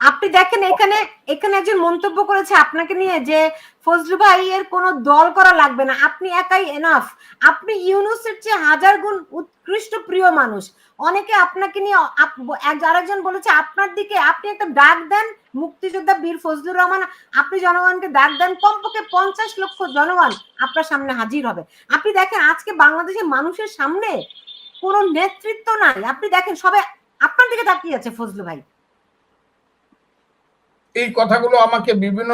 আপনি দেখেন এখানে এখানে একজন মন্তব্য করেছে আপনাকে নিয়ে যে ফজলু ভাই এর কোনো দল করা লাগবে না, আপনি একাই এনাফ। আপনি ইউনূসের চেয়ে হাজার গুণ উৎকৃষ্ট প্রিয় মানুষ। অনেকে আপনাকে নিয়ে আরেকজন বলেছে আপনার দিকে, আপনি একটা ডাক দেন মুক্তিযোদ্ধা বীর ফজলুর রহমান, আপনি জনগণকে ডাক দেন, কমপক্ষে 50 লক্ষ জনগণ আপনার সামনে হাজির হবে। আপনি দেখেন আজকে বাংলাদেশের মানুষের সামনে কোনো নেতৃত্ব নাই। আপনি দেখেন সবাই আপনার দিকে তাকিয়ে আছে ফজলু ভাই। এই কথাগুলো আমাকে বিভিন্ন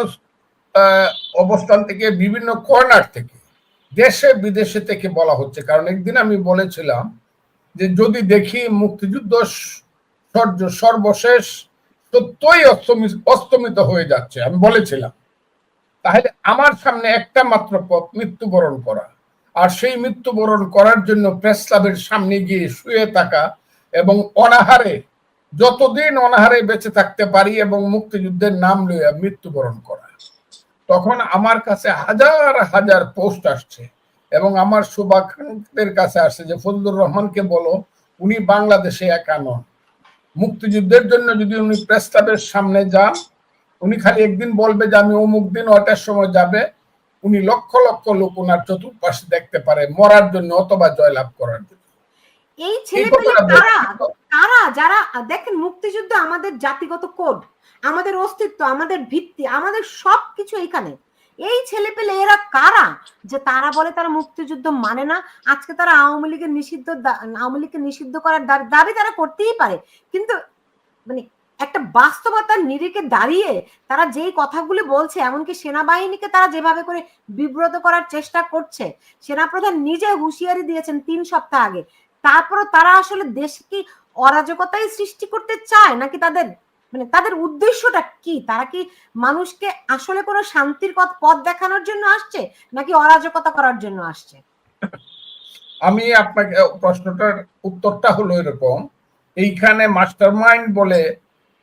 অবস্থান থেকে, বিভিন্ন কর্নার থেকে, দেশে বিদেশে থেকে বলা হচ্ছে। কারণ একদিন আমি বলেছিলাম যে যদি দেখি মুক্তিযুদ্ধ সর্বশেষ সত্যই অস্তমিত হয়ে যাচ্ছে, আমি বলেছিলাম, তাহলে আমার সামনে একটা মাত্র পথ, মৃত্যুবরণ করা। আর সেই মৃত্যুবরণ করার জন্য প্রেস ক্লাবের সামনে গিয়ে শুয়ে থাকা এবং অনাহারে, যতদিন অনাহারে বেঁচে থাকতে পারি এবং মুক্তিযুদ্ধের নাম লইয়া মৃত্যুবরণ করা। তখন আমার কাছে হাজার হাজার পোস্ট আসছে এবং আমার শুভাকাঙ্ক্ষীদের কাছে আসছে যে ফজলুর রহমানকে বলো উনি বাংলাদেশে একা নন। মুক্তিযুদ্ধের জন্য যদি উনি প্রেস ক্লাবের সামনে যান, উনি খালি একদিন বলবে যে আমি অমুক দিন ওটার সময় যাবে, উনি লক্ষ লক্ষ লোক ওনার চতুর্পাশে দেখতে পারে মরার জন্য অথবা জয়লাভ করার জন্য। এই ছেলেপেলে কারা কারা যারা দেখেন মুক্তিযুদ্ধ আমাদের জাতিগত কোড, আমাদের অস্তিত্ব, আমাদের ভিত্তি, আমাদের সবকিছু এইখানে। এই ছেলেপেলে এরা কারা যে তারা বলে তারা মুক্তিযুদ্ধ মানে না? আজকে তারা আওয়ামী লীগকে নিষিদ্ধ করার দাবি তারা করতেই পারে, কিন্তু মানে একটা বাস্তবতার নিরিখে দাঁড়িয়ে তারা যেই কথাগুলি বলছে, এমনকি সেনাবাহিনীকে তারা যেভাবে করে বিব্রত করার চেষ্টা করছে, সেনাপ্রধান নিজে হুঁশিয়ারি দিয়েছেন 3 সপ্তাহ আগে। তারপরও তারা আসলে দেশ কি অরাজকতাই সৃষ্টি করতে চায় নাকি তাদের উদ্দেশ্যটা কি? তারা কি মানুষকে আসলে কোনো শান্তির পথ দেখানোর জন্য আসছে নাকি অরাজকতা করার জন্য আসছে? আমি আপনাকে প্রশ্নটার উত্তরটা হলো এরকম, এইখানে মাস্টারমাইন্ড বলে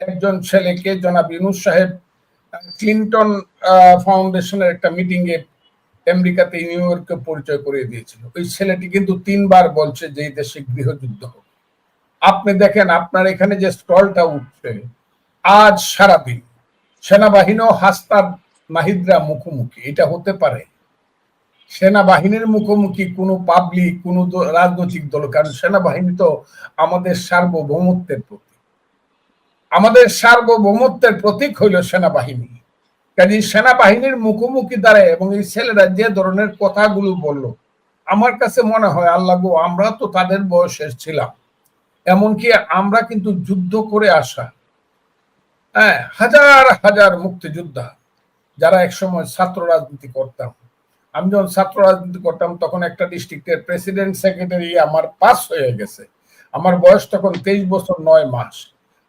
একজন ছেলেকে জনাব ইউনূস সাহেব ক্লিন্টন ফাউন্ডেশনের একটা মিটিং এ আমেরিকাতে, নিউ ইয়র্কে পরিচয় করিয়ে দিয়েছিল। ওই ছেলেটি কিন্তু 3 বার বলছে যে এই দেশে গৃহযুদ্ধ হবে। আপনি দেখেন আপনার এখানে যে স্টলটা উঠছে, আজ সারাদিন সেনাবাহিনী ও হাসনাত নাহিদরা মুখোমুখি। এটা হতে পারে সেনাবাহিনীর মুখোমুখি কোনো পাবলিক, কোনো রাজনৈতিক দল? কারণ সেনাবাহিনী তো আমাদের সার্বভৌমত্বের প্রতীক। আমাদের সার্বভৌমত্বের প্রতীক হইল সেনাবাহিনী। কাজে সেনাবাহিনীর মুখোমুখি দাঁড়ায় এবং এই ছেলেরা যে ধরনের কথাগুলো বলল, আমার কাছে মনে হয় আল্লাহ গো, আমরা তো তাদের বয়সের ছিলাম। এমনকি আমরা কিন্তু যুদ্ধ করে আসা, হ্যাঁ, হাজার হাজার মুক্তিযোদ্ধা যারা একসময় ছাত্র রাজনীতি করতাম। আমি যখন ছাত্র রাজনীতি করতাম তখন একটা ডিস্ট্রিক্টের প্রেসিডেন্ট সেক্রেটারি আমার পাস হয়ে গেছে। আমার বয়স তখন 23 বছর 9 মাস।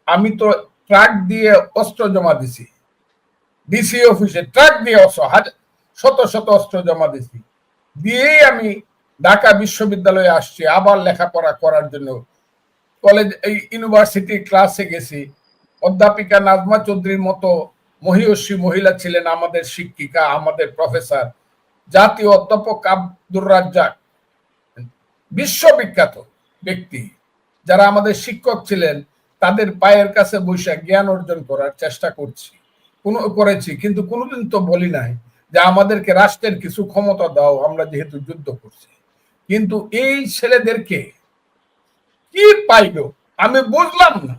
আমি তো ট্রাক দিয়ে অস্ত্র জমা দিছি, ডিসি অফিসে ট্রাক দিয়ে শত শত অস্ত্র জমা দিছি, দিয়েই আমি ঢাকা বিশ্ববিদ্যালয়ে আসছি আবার লেখাপড়া করার জন্য। কলেজ, এই ইউনিভার্সিটি ক্লাসে গেছি। অধ্যাপিকা নাজমা চৌধুরীর মতো মহিয়সী মহিলা ছিলেন আমাদের শিক্ষিকা, আমাদের প্রফেসর। জাতীয় অধ্যাপক আব্দুর রাজ্জাক, বিশ্ববিখ্যাত ব্যক্তি যারা আমাদের শিক্ষক ছিলেন, তাদের পায়ের কাছে বসে জ্ঞান অর্জন করার চেষ্টা করেছি, কিন্তু কোনোদিন তো বলি নাই যে আমাদেরকে রাষ্ট্রের কিছু ক্ষমতা দাও, আমরা যেহেতু যুদ্ধ করছি। কিন্তু এই ছেলেদেরকে কি পাইল আমি বুঝলাম না।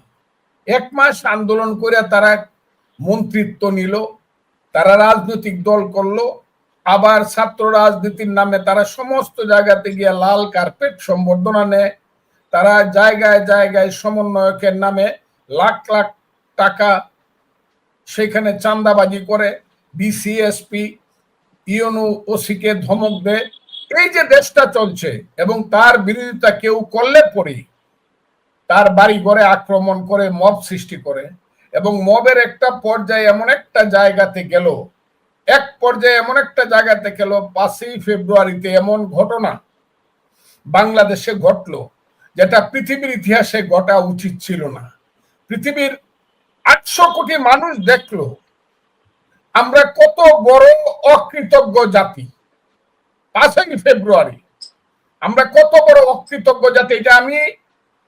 1 মাস আন্দোলন করে তারা মন্ত্রিত্ব নিল, তারা রাজনৈতিক দল করলো, আবার ছাত্র রাজনীতির নামে তারা সমস্ত জায়গাতে গিয়ে লাল কার্পেট সম্বর্ধনা নেয়। তারা জায়গায় জায়গায় সমন্বয়কের নামে লাখ লাখ টাকা সেখানে চাঁদাবাজি করে, ডিসিএসপি ইউনু ওসিকে ধমক দেয়। এই যে দেশটা চলছে এবং তার বিরোধিতা কেউ করলে পরে তার বাড়ি ঘরে আক্রমণ করে মব সৃষ্টি করে, এবং মবের একটা পর্যায়ে এমন একটা জায়গাতে গেল, 5ই ফেব্রুয়ারিতে এমন ঘটনা বাংলাদেশে ঘটলো যেটা পৃথিবীর ইতিহাসে ঘটা উচিত ছিল না। পৃথিবীর 800 কোটি মানুষ দেখলো আমরা কত বড় অকৃতজ্ঞ জাতি। 5ই ফেব্রুয়ারি আমরা কত বড় অকৃতজ্ঞ জাতি, এটা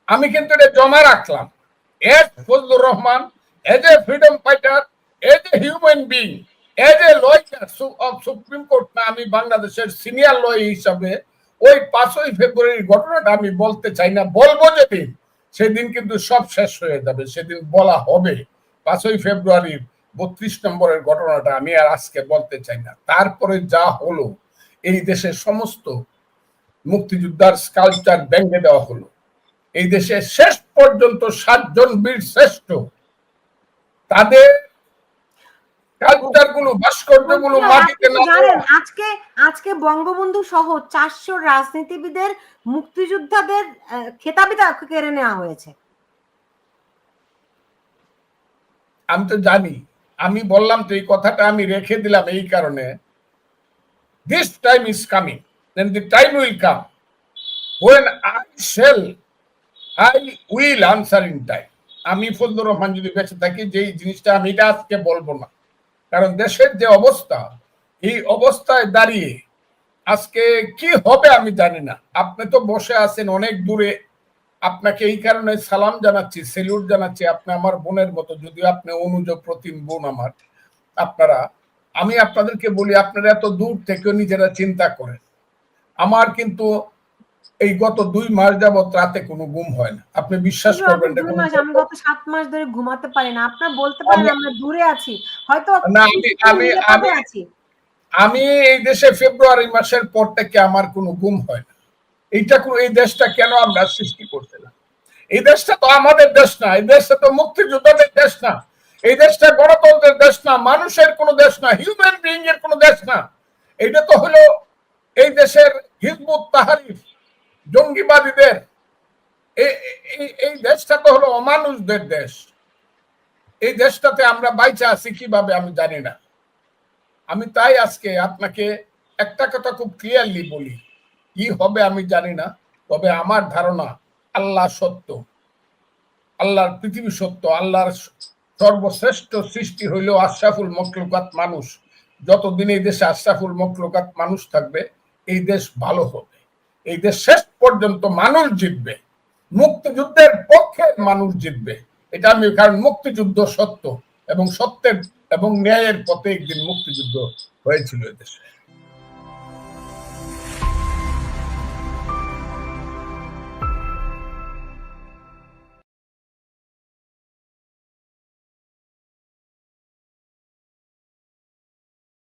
আমি কিন্তু এটা জমা রাখলাম। Fazlur Rahman as a freedom fighter, as a human being, as a lawyer of Supreme Court না আমি বাংলাদেশের সিনিয়র লয়ার হিসাবে ওই 5ই ফেব্রুয়ারির ঘটনাটা আমি বলতে চাই না, বলবো যেদিন সেদিন কিন্তু সব শেষ হয়ে যাবে, সেদিন বলা হবে। 5ই ফেব্রুয়ারির 32 নম্বরের ঘটনাটা আমি আর আজকে বলতে চাই না। তারপরে যা হলো, এই দেশের সমস্ত মুক্তিযোদ্ধার স্কাল্পচার ভেঙে দেওয়া হলো। এই দেশে শেষ পর্যন্ত 7 জন বীর শ্রেষ্ঠ তাদের কালচারগুলো, ভাস্কর্যগুলো মাটিতে জানেন, আজকে বঙ্গবন্ধু সহ 400 রাজনীতিবিদের মুক্তিযোদ্ধাদের খেতাবিটা কেড়ে নেওয়া হয়েছে। আমি তো জানি, আমি বললাম তো এই কথাটা আমি রেখে দিলাম এই কারণে, this time is coming, then the time will come when I will answer in time. আমি ফজলুর রহমান যদি বেঁচে থাকি যে জিনিসটা আমি এটা আজকে বলবো না, কারণ দেশের যে অবস্থা, এই অবস্থায় দাঁড়িয়ে আজকে কি হবে আমি জানি না। আপনি তো বসে আছেন অনেক দূরে, আপনাকে এই কারণে সালাম জানাচ্ছি, সেলিউট জানাচ্ছি। আপনি আমার বোনের মতো, যদিও আপনি অনুজ প্রতিম বোন আমার। আপনারা, আমি আপনাদেরকে বলি, আপনারা এত দূর থেকেও নিজেরা চিন্তা করেন। আমার কিন্তু এই গত 2 মাস যাবত রাতে কোনো ঘুম হয় না, আপনি বিশ্বাস করবেন না। 2 মাস, আমি গত 7 মাস ধরে ঘুমাতে পারি না। আপনারা বলতে পারেন আমরা দূরে আছি, হয়তো না, আমি এই দেশে ফেব্রুয়ারি মাসের পর থেকে আমার কোনো ঘুম হয় না। এই দেশটা কেন আমরা সৃষ্টি করছিলাম? এই দেশটা তো আমাদের দেশ না, এই দেশটা তো মুক্তিযোদ্ধাদের দেশ না, এই দেশটা গণতন্ত্রের দেশ না, মানুষের কোনো দেশ না, হিউম্যান বিইং এর কোনো দেশ না। এটা তো হলো এই দেশের হিজবুত তাহরির, জঙ্গিবাদীদের। এই দেশটা তো হলো অমানুষদের দেশ। এই দেশটাতে আমরা বাইচা আছি কিভাবে আমি জানি না। আমি তাই আজকে আপনাকে একটা কথা খুব ক্লিয়ারলি বলি, কি হবে আমি জানি না, তবে আমার ধারণা আল্লাহ সত্য, আল্লাহর পৃথিবী সত্য, আল্লাহর সর্বশ্রেষ্ঠ সৃষ্টি হইল আশরাফুল মখলুকাত মানুষ। যতদিন এই দেশে আশরাফুল মখলুকাত মানুষ থাকবে, এই দেশ ভালো হবে। এই দেশ শেষ পর্যন্ত মানুষ জিতবে, মুক্তিযুদ্ধের পক্ষে মানুষ জিতবে। এটা আমি, কারণ মুক্তিযুদ্ধ সত্য এবং সত্যের এবং ন্যায়ের পথে একদিন মুক্তিযুদ্ধ হয়েছিল এদেশে।